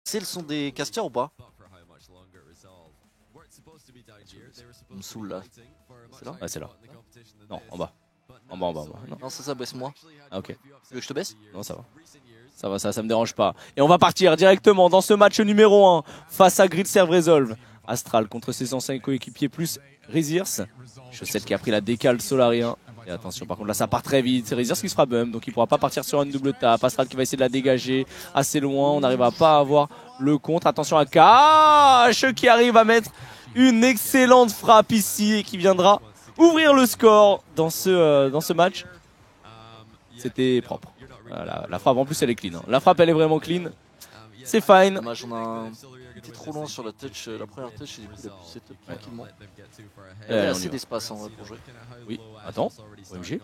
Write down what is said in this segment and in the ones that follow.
C'est le son des casters ou pas? Il me saoule là. C'est là? Ouais, c'est là. Non, en bas. En bas. Non, Non, ça baisse-moi. ah, ok. Tu veux que je te baisse? Non, ça va. Ça me dérange pas. Et on va partir directement dans ce match numéro 1 face à Grid Serve Resolve. Astral contre ses anciens coéquipiers plus Rezirs. Chaussette qui a pris la décale Solarien. Et attention, par contre là ça part très vite. C'est Rezirs qui se fera bump, donc il pourra pas partir sur une double tape. Astral qui va essayer de la dégager assez loin. On n'arrivera pas à avoir le contre. Attention à Cash qui arrive à mettre une excellente frappe ici et qui viendra ouvrir le score dans ce match. C'était propre. La frappe en plus elle est clean. La frappe elle est vraiment clean. C'est fine. Dommage, on était trop loin sur la touch, la première touch et du coup il a pu setup tranquillement. Il y a assez d'espace en vrai pour jouer. Oui, attends, OMG.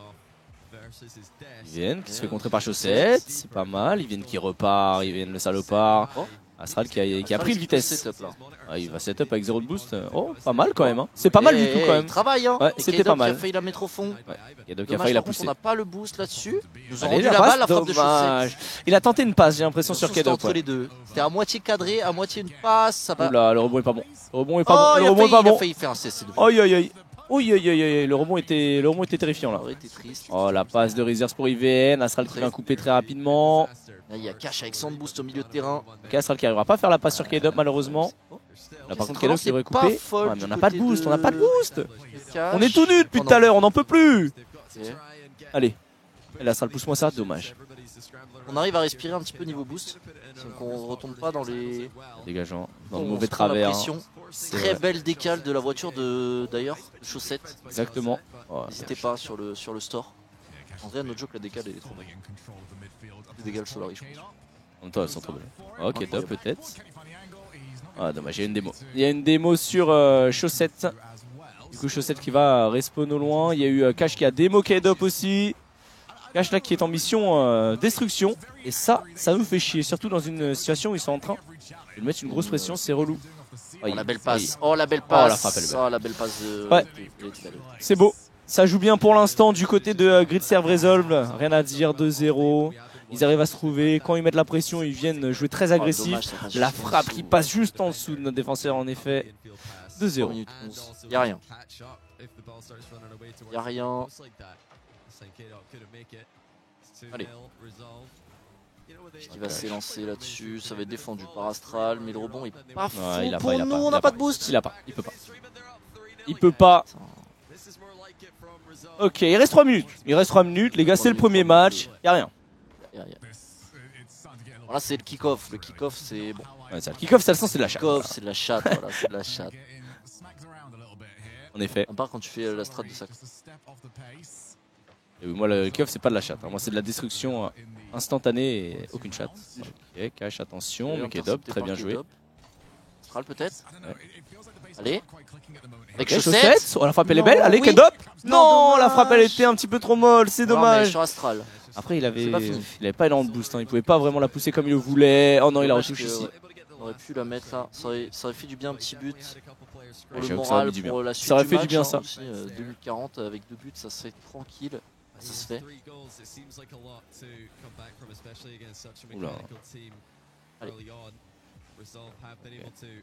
Ils viennent, qui se fait contrer par Chaussette, c'est pas mal. Ils viennent qui repart, ils viennent le salopard. Oh. Astral qui a pris une vitesse. Setup, là. Ah, il va setup avec 0 de boost. Oh, pas mal quand même. Hein. C'est pas mal du tout quand même. Il travaille, hein. Ouais, c'était pas mal. Il a failli la mettre au fond. Ouais. Il a Dommage, failli la par contre, pousser. on n'a pas le boost là-dessus. Nous ont Allez, rendu la balle, la frappe de dommage. Chaussette. Il a tenté une passe, j'ai l'impression sur C'était Kedop. entre les deux. C'était à moitié cadré, à moitié une passe. Ça va. Oula, le rebond est pas bon. Le rebond est Oh, pas bon. Le rebond est pas il a bon. failli faire un CC. Aïe aïe aïe. Le rebond était terrifiant là. Ça aurait été triste. Oh, la passe de Rezirs pour IVN. Astral qui va couper très rapidement. Là, il y a Cash avec son boost au milieu de terrain. Astral qui arrivera pas à faire la passe sur Kedop malheureusement. Là par contre Kedop qui devrait couper. Ouais, mais on n'a pas de boost, on n'a pas de boost. On est tout nul depuis tout à l'heure, on n'en peut plus. Allez. Et là, ça le pousse-moi ça, dommage. On arrive à respirer un petit peu niveau boost. Donc on retombe pas dans les. Dégageant, dans le On mauvais se prend la travers. pression. Très belle décale de la voiture d'ailleurs, Chaussette. Exactement. Oh, N'hésitez pas sur le store. En vrai, notre joke, la décale elle est trop belle. La décale Solari, je pense. En même temps, elles sont trop belles. Ok, top, peut-être. Ah, dommage, il y a une démo. Il y a une démo sur Chaussette. Du coup, Chaussette qui va respawn au loin. Il y a eu Cash qui a démo K-Dop aussi. Cash là qui est en mission destruction. Et ça nous fait chier. Surtout dans une situation où ils sont en train de mettre une grosse pression. C'est relou. Oh, la belle passe. Oh, la belle passe. Oh, la frappe, elle est belle. Oh, la belle passe de. Ouais. C'est beau. Ça joue bien pour l'instant du côté de Grid Serve Resolve. Rien à dire, 2-0. Ils arrivent à se trouver. Quand ils mettent la pression, ils viennent jouer très agressif. Dommage, La frappe qui passe juste en dessous de notre défenseur, en effet. 2-0. Y'a rien. Y'a rien. Allez. Il va s'élancer là-dessus. Ça va être défendu par Astral. Mais le rebond est pas fou pour nous. On n'a pas de boost. Il peut pas. Il peut pas. Ok, il reste 3 minutes. Les gars, c'est le premier match. Y'a rien. Là, c'est le kick-off. Le kick-off, c'est bon. Ouais, le kick-off, ça le sens, c'est de la chatte. Kick-off, c'est de la chatte. Voilà, c'est de la chatte. En effet. À part quand tu fais la strat de sac. Et moi, le kick-off, c'est pas de la chatte. Moi, c'est de la destruction instantanée et aucune chatte. Ok, Cash, attention. Mais K-Dop, très bien joué. Astral, peut-être. Allez. Avec Okay, Chaussette. Oh, la frappe elle est belle. Allez, oui. K-Dop. Non, Non, la frappe elle était un petit peu trop molle. C'est dommage. Sur Astral. Après, il avait pas énormément de boost. Hein. Il pouvait pas vraiment la pousser comme il le voulait. Oh non, il la retouche ici. On aurait pu la mettre là. Ça aurait fait du bien, un petit but. Pour Ouais, le moral, pour la suite. Ça aurait du fait match, du bien, hein, ça. Aussi, 2040 avec 2 buts, ça serait tranquille. Ça se fait. Oula. Allez.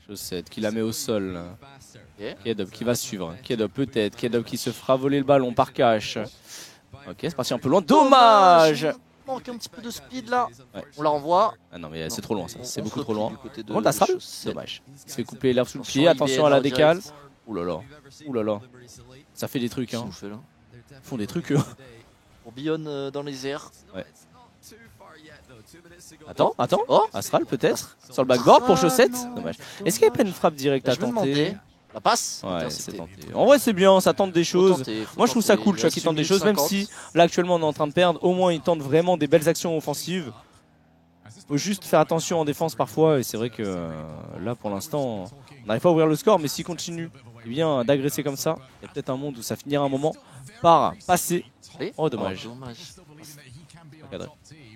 Chaussette qui la met au sol. Okay. K-Dop qui va suivre. K-Dop peut-être. K-Dop qui se fera voler le ballon par Cash. Ok, c'est parti un peu loin. Dommage. Manque un petit peu de speed là. Ouais. On la renvoie. Ah non, mais c'est trop loin ça. C'est beaucoup trop replie loin. du côté de Par contre, Astral, Chaussette. dommage. Il se fait couper l'herbe sous le Attention, pied. Attention à la IBN en décale. direct. Ouh là là. Ouh là là. Ça fait des trucs, hein. Qu'est-ce qu'on fait, là Ils font des trucs, eux. On billonne dans les airs. Ouais. Attends. Oh, Astral peut-être. Sur le backboard pour Chaussette. Dommage. Est-ce qu'il n'y a pas une frappe directe à je me demandais. tenter? La passe. Ouais, c'est tenté. En vrai, c'est bien, ça tente des choses. Moi, je trouve ça cool, tu vois, qu'ils tentent des choses, même si là, actuellement, on est en train de perdre. Au moins, ils tentent vraiment des belles actions offensives. Faut juste faire attention en défense parfois. Et c'est vrai que là, pour l'instant, on n'arrive pas à ouvrir le score. Mais s'ils continuent bien d'agresser comme ça, il y a peut-être un monde où ça finira un moment par passer. Oh, dommage.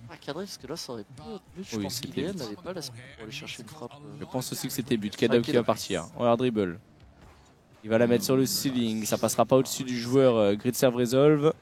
Pas cadré parce que là, ça aurait pu être but. Je pense qu'IBN n'avait pas la speed pour aller chercher une frappe. Je pense aussi que c'était but. K-Dop qui va partir. Regarde dribble. Il va la mettre sur le ceiling. Ça passera pas au-dessus du joueur Grid Serve Resolve.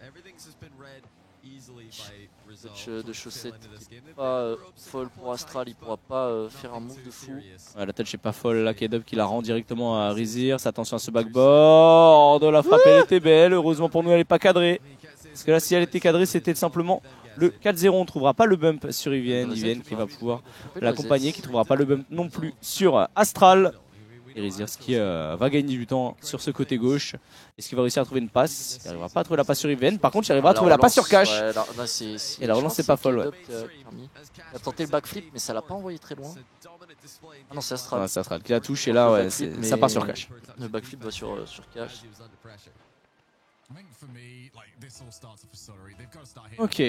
touch de chaussette qui est pas folle pour Astral, il pourra pas faire un move de fou. Ouais, la touch est pas folle, là, K-Dub qui la rend directement à Rizirs. Attention à ce backboard, la frappe elle était belle, heureusement pour nous elle est pas cadrée. Parce que là si elle était cadrée c'était simplement le 4-0, on ne trouvera pas le bump sur Yvienne, qui va pouvoir l'accompagner, qui ne trouvera pas le bump non plus sur Astral. Et Rizirs qui va gagner du temps sur ce côté gauche. Est-ce qu'il va réussir à trouver une passe? Il n'arrivera pas à trouver la passe sur Yvienne. Par contre, il arrivera à trouver la passe sur Cash. Ouais, là, et la relance, c'est pas folle. Ouais. Il a tenté le backflip, mais ça l'a pas envoyé très loin. Ah non, c'est Astral. Ah, c'est Astral qui la touche. Et là, ouais, ça part sur Cash. Le backflip va sur Cash. Ok.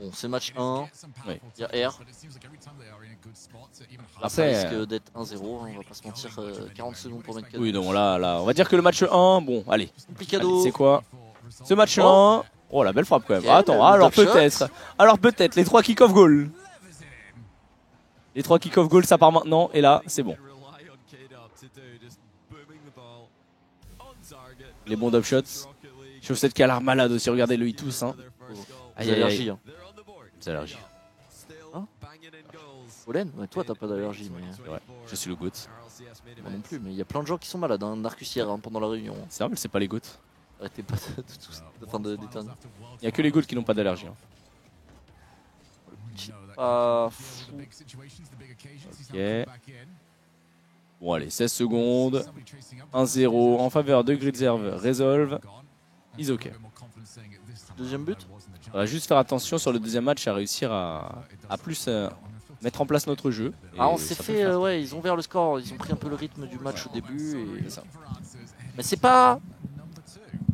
Bon, c'est match 1. Oui. Il y a R. Là, ça risque d'être 1-0. On va pas se mentir. 40 secondes pour mettre cadeau. Oui, donc là, on va dire que le match 1, bon, allez. C'est quoi? Ce match 1. Oh, la belle frappe quand même. Okay, attends, alors peut-être les 3 kick-off goal. Les 3 kick-off goal, ça part maintenant. Et là, c'est bon. Les bons dub shots. Chaussette qui a l'air malade aussi. Regardez-le, il tousse. Hein. Aïe, allergie. Hein. Des allergies. Hein? Pollen? Ouais, toi, t'as pas d'allergie. Mais... Ouais, je suis le GOAT. Moi non plus, mais il y a plein de gens qui sont malades. Narcus hier pendant la réunion. C'est vrai, mais c'est pas les GOAT. Arrêtez pas d'éteindre. Il n'y a que les GOAT qui n'ont pas d'allergie. Hein. Ok. Bon allez, 16 secondes. 1-0 en faveur de Gridserve. Resolve. Is ok. Deuxième but. On va juste faire attention sur le deuxième match à réussir à plus mettre en place notre jeu. Ah, on s'est fait, ouais, ils ont ouvert le score, ils ont pris un peu le rythme du match au début. Et... ça. Mais c'est pas...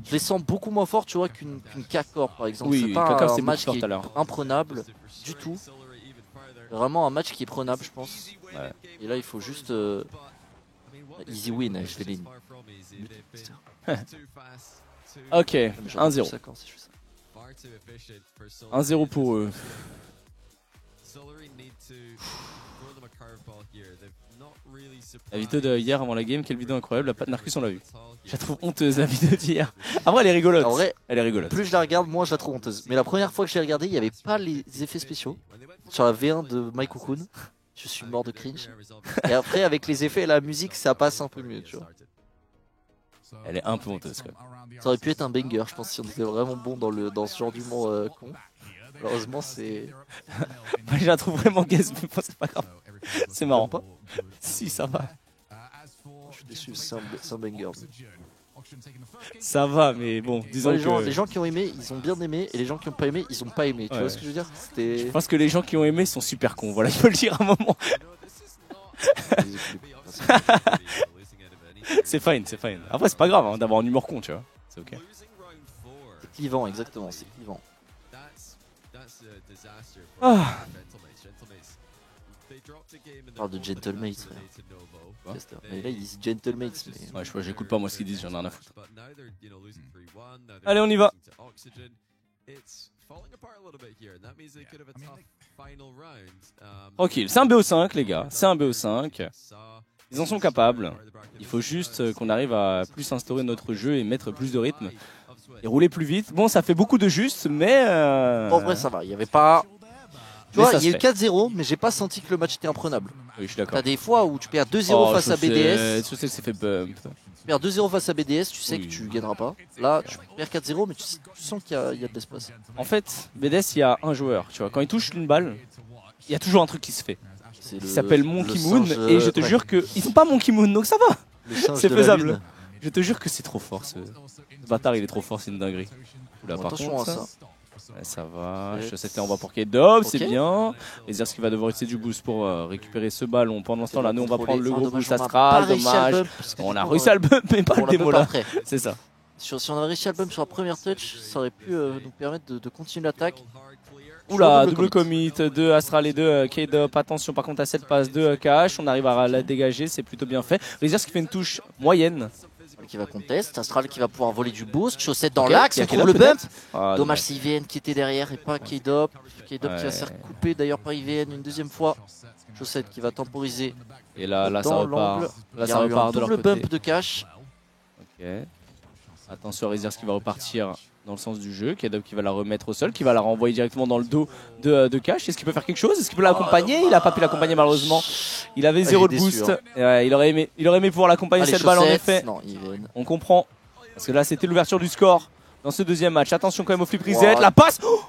Je les sens beaucoup moins forts, tu vois, qu'une K-Corp par exemple. Oui, c'est pas un match qui est imprenable du tout. Vraiment un match qui est prenable, je pense. Ouais. Et là, il faut juste... easy win, je vais les... Ok, 1-0. 1-0 pour eux. La vidéo de hier avant la game, quelle vidéo incroyable, la patte Narcus on l'a vu. Je la trouve honteuse la vidéo d'hier. Après elle est rigolote. En vrai, elle est rigolote. Plus je la regarde, moins je la trouve honteuse. Mais la première fois que je l'ai regardée, il n'y avait pas les effets spéciaux. Sur la V1 de Mike Cocoon, je suis mort de cringe. Et après avec les effets et la musique, ça passe un peu mieux, tu vois. Elle est un peu honteuse quand même. Ça aurait pu être un banger, je pense, si on était vraiment bon dans ce genre d'humour con. Malheureusement, c'est... Moi, je la trouve vraiment gaze, mais bon, c'est pas grave. C'est marrant. Pas si, ça va. Je suis déçu, c'est un banger. Ça va, mais bon, disons les gens qui ont aimé, ils ont bien aimé, et les gens qui n'ont pas aimé, ils ont pas aimé. Tu vois ce que je veux dire? Je pense que les gens qui ont aimé sont super cons, voilà, il faut le dire à un moment. C'est fine, c'est fine. Après, c'est pas grave hein, d'avoir un humour con, tu vois. C'est ok. C'est clivant, exactement, c'est clivant. Ah. On parle de Gentlemates, frère. Mais là, ils disent Gentlemates. Mais... Ouais, j'écoute pas moi ce qu'ils disent, j'en ai rien à foutre. Allez, on y va. Tranquille, c'est un BO5, les gars. C'est un BO5. Ils en sont capables. Il faut juste qu'on arrive à plus instaurer notre jeu et mettre plus de rythme. Et rouler plus vite. Bon, ça fait beaucoup de juste, mais... En vrai, ça va. Il y avait pas... Tu vois, il y a eu 4-0, mais j'ai pas senti que le match était imprenable. Oui, je suis d'accord. T'as des fois où tu perds 2-0 face à BDS. Je sais que c'est fait bump. Tu perds 2-0 face à BDS, tu sais que tu gagneras pas. Là, tu perds 4-0, mais tu sens qu'il y a de l'espace. En fait, BDS, il y a un joueur. Tu vois, quand il touche une balle, il y a toujours un truc qui se fait. Il s'appelle Monkey Moon, et je te jure qu'ils sont pas Monkey Moon, donc ça va. C'est faisable. Je te jure que c'est trop fort. Ce bâtard, il est trop fort, c'est une dinguerie. Oula, par contre, ça. Ouais, ça va, Chaussette est en bas pour K-Dub, c'est bien. Rizirs qui va devoir utiliser du boost pour récupérer ce ballon. Pendant ce temps là, nous on va prendre le gros boost astral, dommage. On a réussi à le bump, mais pas le démo là. C'est ça. Si on avait réussi à le bump sur la première touch, ça aurait pu nous permettre de continuer l'attaque. Oula, double commit de Astral et de K-Dub. Attention par contre à cette passe de Cash, on arrive à la dégager, c'est plutôt bien fait. Rizirs qui fait une touche moyenne. Qui va contest, Astral qui va pouvoir voler du boost, Chaussette dans l'axe, on trouve le bump. Dommage c'est IVN qui était derrière et pas K-Dub. K-Dub qui va se faire couper d'ailleurs par IVN une deuxième fois. Chaussette qui va temporiser. Et là ça repart. Là ça repart de leur côté. Double bump de Cash. Ok. Attention à Rizirs qui va repartir dans le sens du jeu. K-Dub qui va la remettre au sol, qui va la renvoyer directement dans le dos de Cash. Est-ce qu'il peut faire quelque chose? Est-ce qu'il peut l'accompagner? Il n'a pas pu l'accompagner malheureusement. Il avait 0 de boost. Il aurait aimé pouvoir l'accompagner cette balle en effet. Non, on comprend. Parce que là c'était l'ouverture du score dans ce deuxième match. Attention quand même au flip reset. La passe. Oh,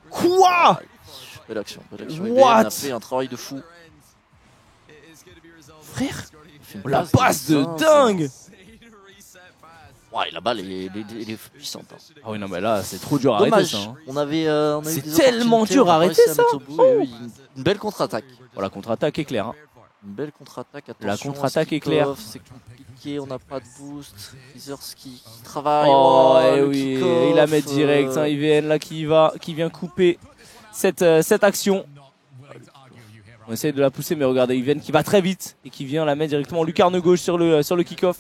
quoi? Belle action. What? Il a fait un travail de fou. Frère, la passe de dingue. Ouais, la balle elle est puissante. Hein. Ah oui non mais là c'est trop dur à arrêter ça. Hein. On avait c'est tellement dur à arrêter ça. Une belle contre-attaque. Oh, la contre-attaque est claire. Hein. Une belle contre-attaque. La contre-attaque est claire. C'est compliqué, on n'a pas de boost. Freezers qui travaille. Oh, et oui, il la met direct. Hein, IVN là qui vient couper cette action. On essaye de la pousser, mais regardez IVN qui va très vite et qui vient la mettre directement en lucarne gauche sur le kick-off.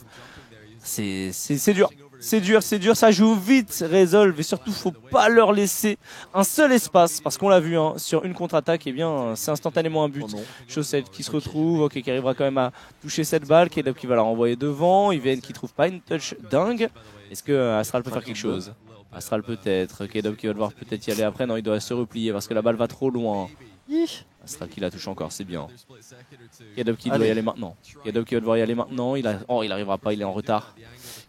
C'est dur. C'est dur, ça joue vite, Resolve, et surtout faut pas leur laisser un seul espace, parce qu'on l'a vu hein, sur une contre-attaque, et bien c'est instantanément un but. Chaussette qui se retrouve, ok, qui arrivera quand même à toucher cette balle, K-Dub qui va la renvoyer devant, IVN qui trouve pas une touch dingue. Est-ce que Astral peut faire quelque chose? Astral peut-être, K-Dub qui va devoir peut-être y aller après, non il doit se replier parce que la balle va trop loin. Astral qui la touche encore, c'est bien. K-Dub qui doit y aller maintenant. K-Dub qui va devoir y aller maintenant, il arrivera pas, il est en retard.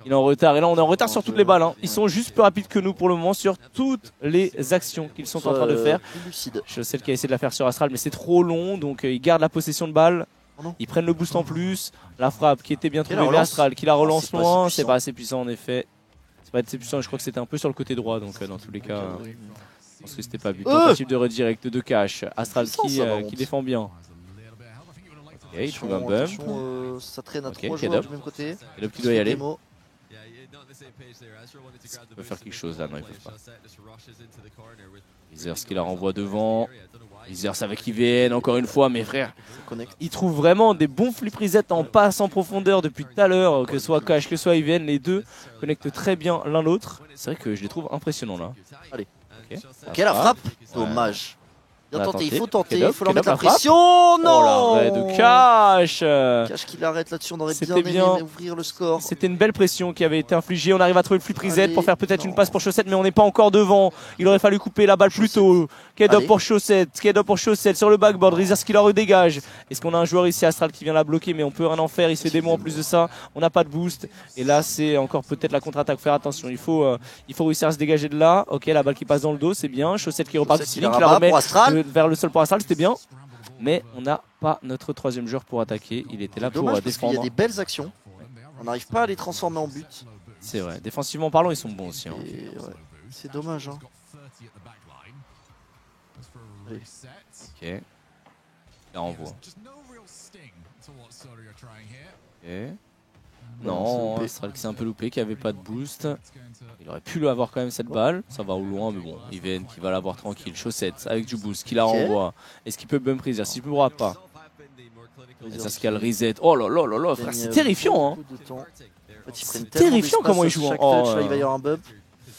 Il est en retard et là on est en retard sur toutes les balles. Hein. Ils sont juste plus rapides que nous pour le moment sur toutes les actions qu'ils sont en train de faire. Je sais qui a essayé de la faire sur Astral mais c'est trop long donc ils gardent la possession de balle. Ils prennent le boost en plus. La frappe qui était bien trouvée mais Astral qui la relance loin. C'est pas assez puissant en effet. C'est pas assez puissant, je crois que c'était un peu sur le côté droit donc dans tous les cas je pense que c'était pas but. Tentative de redirect de Cash. Astral qui défend bien. Ok, il trouve un bump. Ça traîne à 3 joueurs du même côté. K-Dub qui doit y aller. Il peut faire quelque chose là, non il peut pas. Reezers qui la renvoie devant. Reezers avec IVN encore une fois, mes frères. Il trouve vraiment des bons flip resets en passe en profondeur depuis tout à l'heure, que ce soit Cash, que ce soit IVN, les deux connectent très bien l'un l'autre. C'est vrai que je les trouve impressionnants là. Allez. Ok, la frappe. Dommage. Bien tenté, il faut tenter, il faut leur mettre la pression. Non, l'arrêt de Cash. Cash qui l'arrête là-dessus, on aurait bien aimé ouvrir le score. C'était une belle pression qui avait été infligée. On arrive à trouver le flip reset pour faire peut-être une passe pour Chaussette, mais on n'est pas encore devant. Il aurait fallu couper la balle plus tôt. K-Dub pour Chaussette, K-Dub pour Chaussette sur le backboard. Reezers qui la redégage. Est-ce qu'on a un joueur ici, Astral, qui vient la bloquer, mais on peut rien en faire. Il se fait démo en plus de ça. On n'a pas de boost. Et là, c'est encore peut-être la contre-attaque. Faire attention. Il faut réussir à se dégager de là. Ok, la balle qui passe dans le dos, c'est bien. Chaussette qui repart du ceiling, qui la remet vers le sol pour Astral. C'était bien, mais on n'a pas notre troisième joueur pour attaquer. Il était là pour défendre. Parce qu'il y a des belles actions. On n'arrive pas à les transformer en but. C'est vrai. Défensivement parlant, ils sont bons aussi. Hein. Ouais. C'est dommage. Hein. Ok. Là on voit. Ok. Non, Astral qui s'est un peu loupé, qui avait pas de boost. Il aurait pu avoir quand même cette balle. Ça va au loin, mais bon. IVN qui va l'avoir tranquille. Chaussette avec du boost, qui la renvoie. Est-ce qu'il peut bump Reezers? S'il ne pourra pas. Reezers qui a le reset. Oh là là là là, frère, c'est terrifiant. Hein. C'est terrifiant comment il joue. Il va y avoir un bump.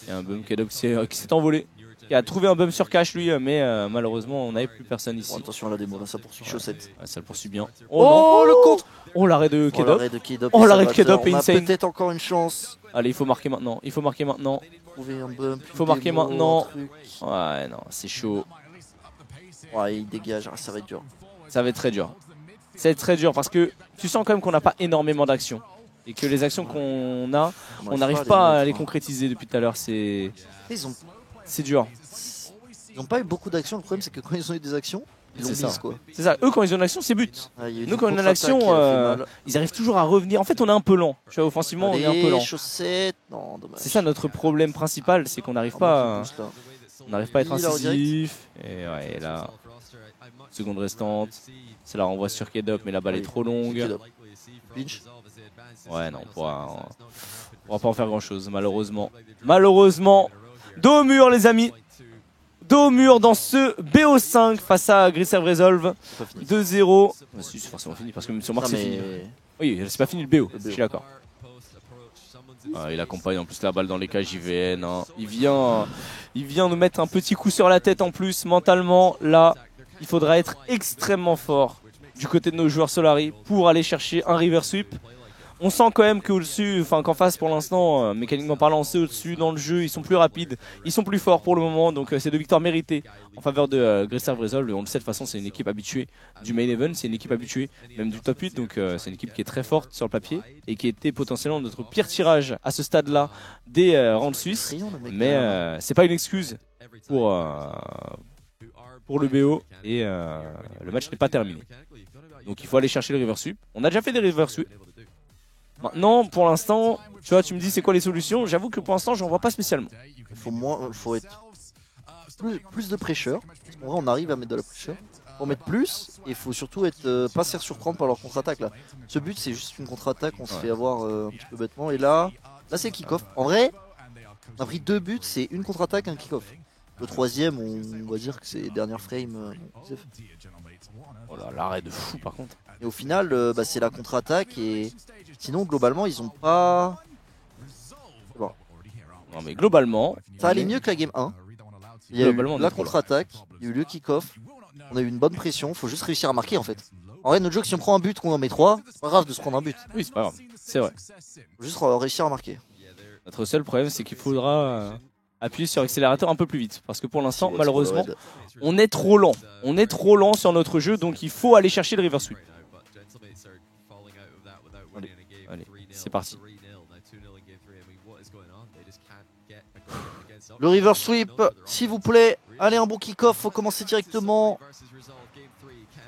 Il y a un bump qui s'est envolé. Il a trouvé un bump sur Cash lui, mais malheureusement on n'avait plus personne ici. Attention à la démo, là ça poursuit Chaussette. Ça le poursuit bien. Oh le contre. Oh l'arrêt de K-Dub. Oh l'arrêt de K-Dub est insane. Peut-être encore une chance. Allez, il faut marquer maintenant. Il faut marquer maintenant. Trouver un bump. Il faut marquer maintenant. Ouais, non, c'est chaud. Ouais, il dégage, ça va être dur. Ça va être très dur. Ça va être très dur parce que tu sens quand même qu'on n'a pas énormément d'actions. Et que les actions qu'on a, on n'arrive pas à les concrétiser depuis tout à l'heure. C'est dur. Ils n'ont pas eu beaucoup d'actions. Le problème, c'est que quand ils ont eu des actions, ils ont mis quoi. C'est ça. Eux, quand ils ont une action, c'est but. Nous, quand on a l'action, ils arrivent toujours à revenir. En fait, on est un peu lent. Tu vois, offensivement, on est un peu lent. C'est ça notre problème principal, c'est qu'on n'arrive pas, à être incisif. Et ouais, là, seconde restante, c'est la renvoi sur K-Dub, mais la balle est trop longue. Ouais, non, on pourra pas en faire grand chose, malheureusement. Malheureusement, dos au mur, les amis. Dos au mur dans ce BO5 face à Grisserve Resolve. 2-0. C'est forcément fini parce que même sur Marc c'est fini. Oui, c'est pas fini le BO, je suis d'accord. Il accompagne en plus la balle dans les cages IVN. Hein. Il vient nous mettre un petit coup sur la tête en plus mentalement. Là, il faudra être extrêmement fort du côté de nos joueurs Solari pour aller chercher un river sweep. On sent quand même qu'au-dessus, enfin qu'en face pour l'instant, mécaniquement parlant, c'est au-dessus dans le jeu, ils sont plus rapides, ils sont plus forts pour le moment, donc c'est 2 victoires méritées en faveur de Great Serve Resolve. On le sait de toute façon, c'est une équipe habituée du main event, c'est une équipe habituée même du top 8, donc c'est une équipe qui est très forte sur le papier et qui était potentiellement notre pire tirage à ce stade-là des rangs suisses, mais c'est pas une excuse pour le BO et le match n'est pas terminé. Donc il faut aller chercher le river sweep. On a déjà fait des river sweep. Maintenant, pour l'instant, tu vois, tu me dis c'est quoi les solutions. J'avoue que pour l'instant, j'en vois pas spécialement. Il faut être plus de pressure. En vrai, on arrive à mettre de la pressure. Faut mettre plus et il faut surtout être pas se faire surprendre par leur contre-attaque là. Ce but, c'est juste une contre-attaque. On se fait avoir un petit peu bêtement. Et là c'est kick-off. En vrai, on a pris 2 buts, c'est une contre-attaque, un kick-off. Le troisième, on va dire que c'est dernière frame. Oh là, l'arrêt de fou par contre. Et au final, c'est la contre-attaque et sinon globalement ils ont pas. Bon. Non mais globalement, ça allait mieux que la game 1. Il y a eu la contre-attaque, il y a eu le kick-off. On a eu une bonne pression, faut juste réussir à marquer en fait. En vrai, notre jeu, si on prend un but, qu'on en met 3, c'est pas grave de se prendre un but. Oui, c'est pas grave, c'est vrai. Faut juste réussir à marquer. Notre seul problème, c'est qu'il faudra appuyer sur l'accélérateur un peu plus vite. Parce que pour l'instant, malheureusement, on est trop lent. On est trop lent sur notre jeu, donc il faut aller chercher le river sweep. Allez, c'est parti. Le river sweep, s'il vous plaît. Allez, un bon kick-off, faut commencer directement.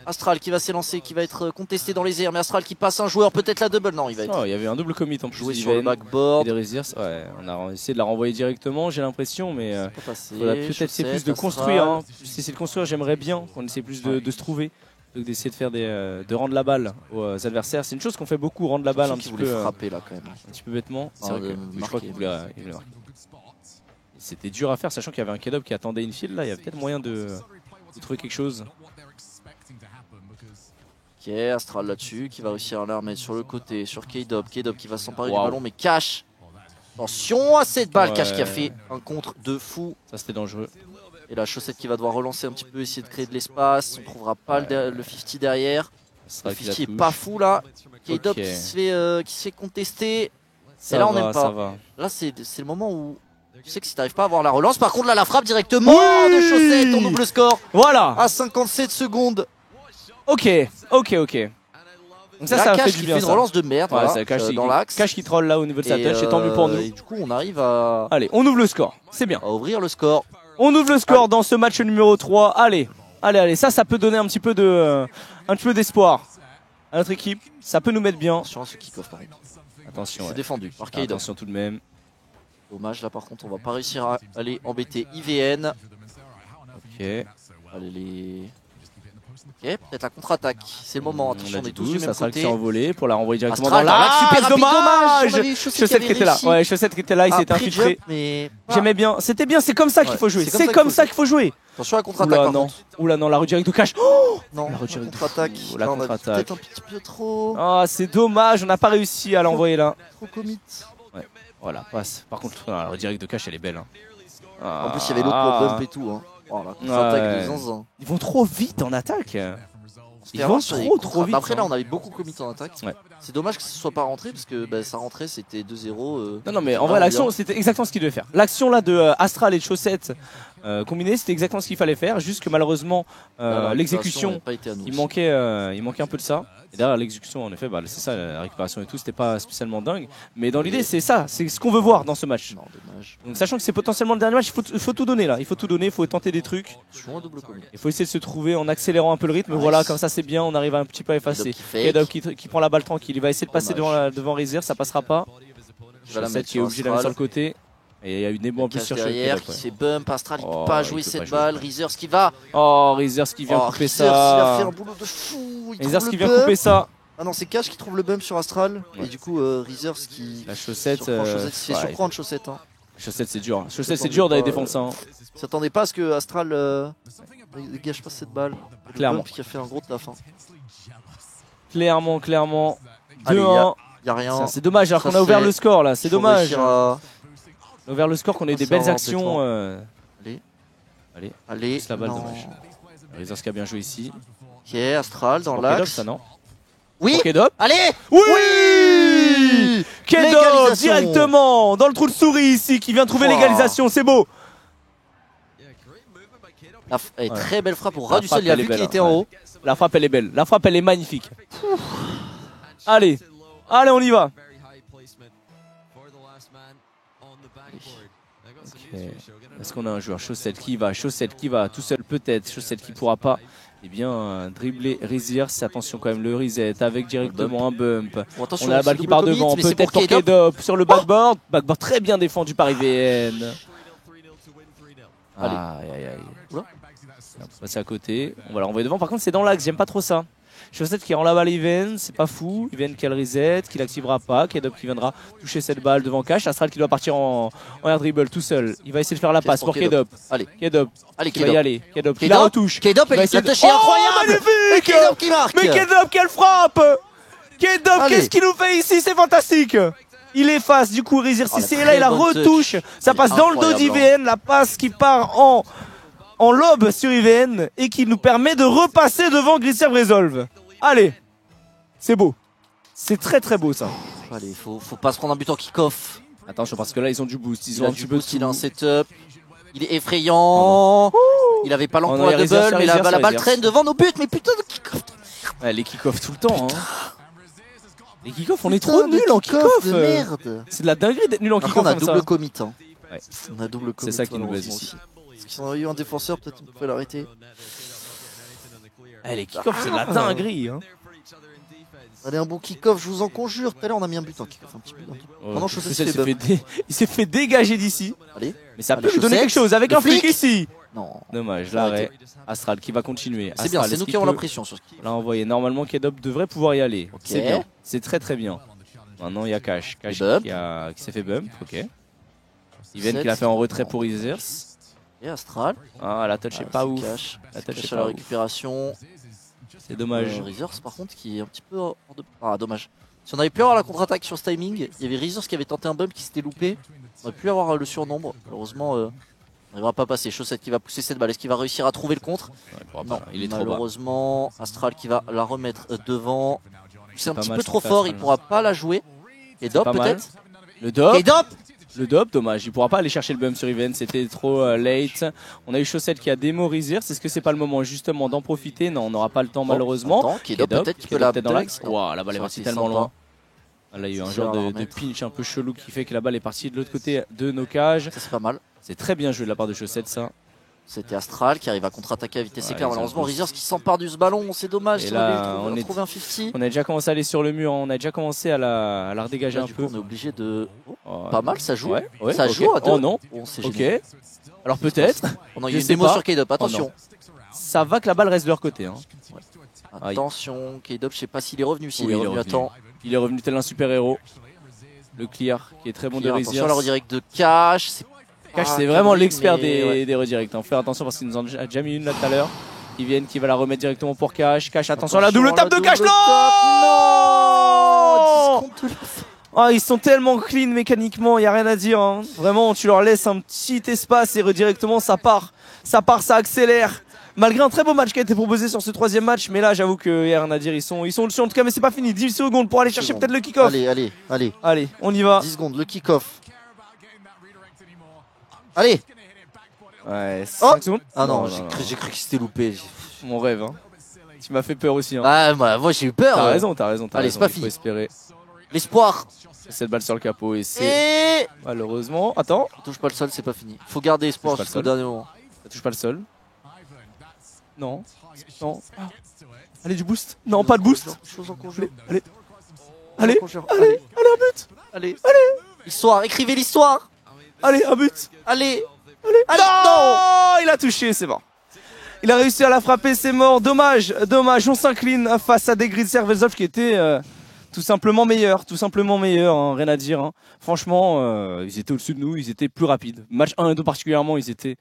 Astral qui va s'élancer, qui va être contesté dans les airs, mais Astral qui passe un joueur, peut-être la double. Non, il va être. Oh, il y avait un double commit en plus. Joué sur le backboard. Ouais, on a essayé de la renvoyer directement, j'ai l'impression, mais il faudra peut-être essayer plus de Astral. construire. Hein. Si c'est de construire, j'aimerais bien qu'on essaie plus de se trouver. Donc d'essayer de faire de rendre la balle aux adversaires. C'est une chose qu'on fait beaucoup, rendre la balle un petit peu frapper là quand même. Un petit peu bêtement. C'est vrai que je crois qu'il voulait marquer. C'était dur à faire, sachant qu'il y avait un K-Dub qui attendait une file là, il y a peut-être moyen de trouver quelque chose. Ok, Astral là-dessus, qui va réussir à la remettre sur le côté, sur K-Dub. K-Dub qui va s'emparer du ballon, mais Cash. Attention à cette balle, Cash qui a fait un contre de fou. Ça c'était dangereux. Et la Chaussette qui va devoir relancer un petit peu, essayer de créer de l'espace. On ne trouvera pas le 50 derrière. Le 50 est pas fou là. K-Dub qui se fait contester. Et là on n'aime pas. Là c'est le moment où tu sais que si t'arrives pas à avoir la relance, par contre là la frappe directement de Chaussette, on double le score. Voilà. À 57 secondes. Ok. Donc ça a fait du bien. Fait une relance de merde dans l'axe. Cash qui troll là au niveau de sa touch, c'est tant mieux pour nous. Et du coup on arrive à... Allez, on ouvre le score, c'est bien. À ouvrir le score. On ouvre le score dans ce match numéro 3. Allez, ça peut donner un petit peu d'espoir à notre équipe. Ça peut nous mettre bien. Attention à ce kick-off par contre. Attention. C'est défendu par K-Dub. Attention tout de même. Dommage là par contre on va pas réussir à aller embêter IVN. Ok. Allez Ok, peut-être la contre-attaque. C'est le moment. Attention, on est tous du même côté. Ça sera envolé pour la renvoyer directement Astral, dans l'axe. Super dommage. Chaussette qui était là. Ouais, Chaussette qui était là, il s'était infiltré. J'aimais bien. C'était bien, c'est comme ça qu'il faut jouer. C'est comme ça qu'il faut jouer. Attention à la contre-attaque. Oula non, la rue directe de Cash. Non, la contre-attaque. La contre-attaque. Peut-être un petit peu trop. Ah, c'est dommage, on n'a pas réussi à l'envoyer là. Trop commit. Ouais, voilà, passe. Par contre, la rue directe de Cash, elle est belle. En plus, il y avait l'autre pour bump et tout. Oh, la contre-attaque de Zanzan. Ils vont trop vite en attaque. Ils vont trop vite. Après là on avait beaucoup commit en attaque. C'est dommage que ce soit pas rentré parce que ça rentrait, c'était 2-0. Non mais en vrai l'action c'était exactement ce qu'il devait faire. L'action là de Astral et de Chaussette combinée c'était exactement ce qu'il fallait faire. Juste que malheureusement l'exécution il manquait un peu de ça. Et derrière l'exécution en effet c'est ça, la récupération et tout c'était pas spécialement dingue. Mais dans l'idée c'est ça, c'est ce qu'on veut voir dans ce match. Non, dommage. Donc sachant que c'est potentiellement le dernier match, il faut tout donner là. Il faut tout donner, il faut tenter des trucs. Il faut essayer de se trouver en accélérant un peu le rythme. Voilà, comme ça c'est bien, on arrive un petit peu à effacer. K-Dub qui prend la balle tranquille, il va essayer de passer devant Reezer, ça passera pas. Chaussette qui est obligé de la mettre sur le côté. Et il y a une émo en plus sur derrière qui se fait bump, Astral il peut pas jouer cette balle, Reezer qui va. Oh, Reezer qui vient couper ça. Il a fait un boulot de fou. Reezer qui vient couper ça. Ah non, c'est Cash qui trouve le bump sur Astral. Et du coup, Reezer qui. La Chaussette. Il se fait surprendre Chaussette. Chaussette c'est dur. Chaussette c'est dur d'aller défendre ça. Il s'attendait pas à ce que Astral dégage pas cette balle. Clairement. Qui a fait un gros taf. Clairement. 2-1. Y a rien. C'est dommage alors qu'on a ouvert le score là. C'est dommage. On a ouvert le score, qu'on ait des belles actions. Allez. C'est la balle, dommage. Reezer qui a bien joué ici. Ok, Astral dans l'axe. Ça non. Oui. Allez. Oui. oui. K-Dub directement dans le trou de souris ici qui vient trouver l'égalisation, c'est beau. Très belle frappe au ras du sol, il a vu qu'il était en haut. La frappe elle est belle, la frappe elle est magnifique. Allez, allez on y va. Okay. Est-ce qu'on a un joueur Chaussette qui va tout seul peut-être, Chaussette qui pourra pas. Eh bien, dribbler Rezirs, attention quand même le reset avec directement un bump. Bon, on a la balle qui part devant, peut-être pour K-Dub sur le backboard. Backboard très bien défendu par IVN. Aïe aïe aïe. On va passer à côté, on va la renvoyer devant. Par contre c'est dans l'axe, j'aime pas trop ça. Chaussette qui rend la balle à IVN, c'est pas fou. IVN qui a le reset, qui l'activera pas. K-Dub qui viendra toucher cette balle devant Cash. Astral qui doit partir en air dribble tout seul. Il va essayer de faire la passe pour K-Dub. Allez, K-Dub. Allez, K-Dub. Va y aller. K-Dub qui la retouche. K-Dub, elle est attachée, incroyable. Magnifique. K-Dub qui marque. Mais K-Dub, quelle frappe. K-Dub, qu'est-ce qu'il nous fait ici? C'est fantastique. Il efface du coup Rezirs ici et là il la retouche. Ça passe dans le dos d'IVN. La passe qui part en lob sur IVN et qui nous permet de repasser devant Gridserve Resolve. Allez, c'est beau. C'est très très beau ça. Allez, faut pas se prendre un but en kick-off. Attention parce que là ils ont du boost. Ils ont un petit peu il a un setup. Il est effrayant. Il avait pas l'angle pour la double, mais la balle traîne devant nos buts. Mais putain de kick-off. Ouais, les kick-off tout le temps. Hein. Les kick-off, on est trop nuls en kick-off. C'est de la dinguerie d'être nul en kick-off. On a double commit. Hein. Ouais. On a double commit. C'est ça qui nous baise ici. Parce qu'ils ont eu un défenseur, peut-être qu'on pouvait l'arrêter. Les kick-off, c'est de la dinguerie. Hein. Allez, un bon kick-off, je vous en conjure. Tout à l'heure, on a mis un but en kick-off. Un petit but. Maintenant, il s'est fait dégager d'ici. Allez. Mais ça peut lui donner quelque chose avec un flic ici. Non. Dommage, l'arrêt. Astral qui va continuer. C'est bien, c'est nous qui avons la pression sur ce qui. Là, envoyé. Normalement, K-Dub devrait pouvoir y aller. C'est bien. C'est très très bien. Maintenant, il y a Cash. Cash qui s'est fait bump. Ok. Even qui l'a fait en retrait pour Rezirs. Et Astral. Ah, la touch est pas ouf. La touch est pas la récupération. C'est dommage. Rezirs par contre qui est un petit peu hors de... Ah dommage. Si on avait pu avoir la contre-attaque sur ce timing, il y avait Rezirs qui avait tenté un bump qui s'était loupé. On aurait pu avoir le surnombre. Malheureusement, on n'arrivera pas à passer. Chaussette qui va pousser cette balle. Est-ce qu'il va réussir à trouver le contre? Non, il est trop bas. Malheureusement, Astral qui va la remettre devant. C'est un petit peu trop fort, il pourra pas la jouer. Et Dop peut-être? Le Dop. Et Dop. Le Dop, dommage, il pourra pas aller chercher le bump sur Even, c'était trop late. On a eu Chaussette qui a démo Rezirs, est-ce que c'est pas le moment justement d'en profiter? Non, on n'aura pas le temps malheureusement. K-Dub peut-être qu'il peut la dans l'axe. Waouh, la balle est partie tellement loin. Là, il y a eu un genre de pinch un peu chelou qui fait que la balle est partie de l'autre côté de nos cages. Ça c'est pas mal. C'est très bien joué de la part de Chaussette ça. C'était Astral qui arrive à contre-attaquer à vitesse éclair. Malheureusement, Rezirs qui s'empare du ballon, c'est dommage. Et là, on a trouvé un 50. On a déjà commencé à aller sur le mur, on a déjà commencé à la redégager un peu. On est obligé de. Pas mal, ça joue. Ouais, ça joue à deux. Oh non. Ok. Alors peut-être. On a eu une démo sur K-Dub, attention. Ça va que la balle reste de leur côté. Hein. Attention, K-Dub, je sais pas s'il est revenu. S'il est revenu à temps. Il est revenu tel un super-héros. Le clear qui est très bon de Rezirs. Attention à la redirect de Cash. Cash, c'est vraiment l'expert des redirects. Hein. Faut faire attention parce qu'ils nous en ont déjà mis une là tout à l'heure. Ils viennent qui va la remettre directement pour Cash. Cash, attention à la double tape de Cash. Non, oh, ils sont tellement clean mécaniquement, il n'y a rien à dire. Hein. Vraiment, tu leur laisses un petit espace et redirectement ça part, ça accélère. Malgré un très beau match qui a été proposé sur ce troisième match, mais là j'avoue qu'il n'y a rien à dire, ils sont au-dessus en tout cas, mais c'est pas fini. 10 secondes pour aller chercher peut-être le kick-off. Allez, on y va. 10 secondes, le kick-off. Allez. Ouais, 5 secondes. Ah non, j'ai cru que c'était loupé. Mon rêve, hein. Tu m'as fait peur aussi. Hein. Ah, moi j'ai eu peur. T'as raison. Allez, c'est pas fini. Faut espérer. L'espoir. Cette balle sur le capot et c'est... Malheureusement... Attends. Touche pas le sol, c'est pas fini. Faut garder espoir jusqu'au dernier moment. Ça touche pas le sol. Non. Allez, du boost. Non, pas de boost. Allez, un but. Allez. L'histoire, écrivez l'histoire. Allez, un but. Allez. Non, il a touché, c'est bon. Il a réussi à la frapper, c'est mort. Dommage. On s'incline face à des Gridserve Resolve qui étaient tout simplement meilleurs. Hein, rien à dire. Hein. Franchement, ils étaient au-dessus de nous, ils étaient plus rapides. Match 1 et 2 particulièrement, ils étaient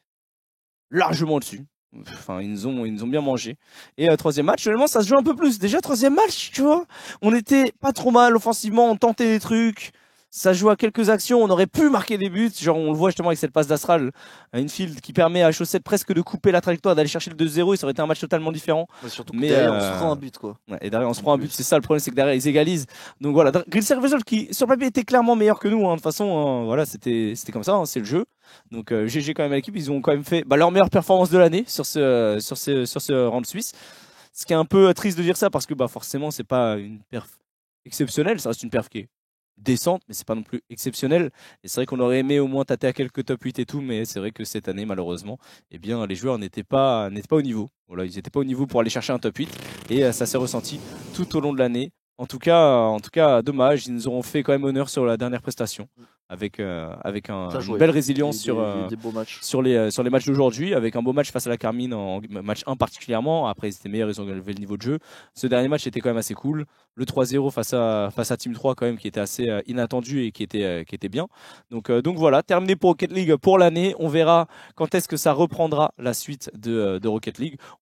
largement au-dessus. Enfin, ils nous ont bien mangé. Et troisième match, finalement, ça se joue un peu plus. Déjà, troisième match, tu vois. On était pas trop mal offensivement, on tentait des trucs. Ça joue à quelques actions, on aurait pu marquer des buts, genre on le voit justement avec cette passe d'Astral, Infield qui permet à Chaussette presque de couper la trajectoire, d'aller chercher le 2-0, et ça aurait été un match totalement différent. Ouais, surtout que derrière on se prend un but quoi. Ouais, et derrière on se prend un but, c'est ça le problème, c'est que derrière ils égalisent. Donc voilà, Grid Servezol qui sur papier était clairement meilleur que nous, hein. De toute façon, voilà, c'était comme ça, hein, c'est le jeu. Donc GG quand même à l'équipe, ils ont quand même fait leur meilleure performance de l'année sur ce round suisse. Ce qui est un peu triste de dire ça parce que forcément c'est pas une perf exceptionnelle, ça reste une perf qui est décente, mais c'est pas non plus exceptionnel. Et c'est vrai qu'on aurait aimé au moins tâter à quelques top 8 et tout, mais c'est vrai que cette année, malheureusement, eh bien, les joueurs n'étaient pas au niveau. Voilà, ils n'étaient pas au niveau pour aller chercher un top 8 et ça s'est ressenti tout au long de l'année. En tout cas, dommage, ils nous auront fait quand même honneur sur la dernière prestation avec une belle résilience sur les matchs d'aujourd'hui, avec un beau match face à la Carmine en match 1 particulièrement. Après, ils étaient meilleurs, ils ont élevé le niveau de jeu. Ce dernier match était quand même assez cool. Le 3-0 face à Team 3 quand même qui était assez inattendu et qui était bien. Donc voilà, terminé pour Rocket League pour l'année. On verra quand est-ce que ça reprendra la suite de Rocket League.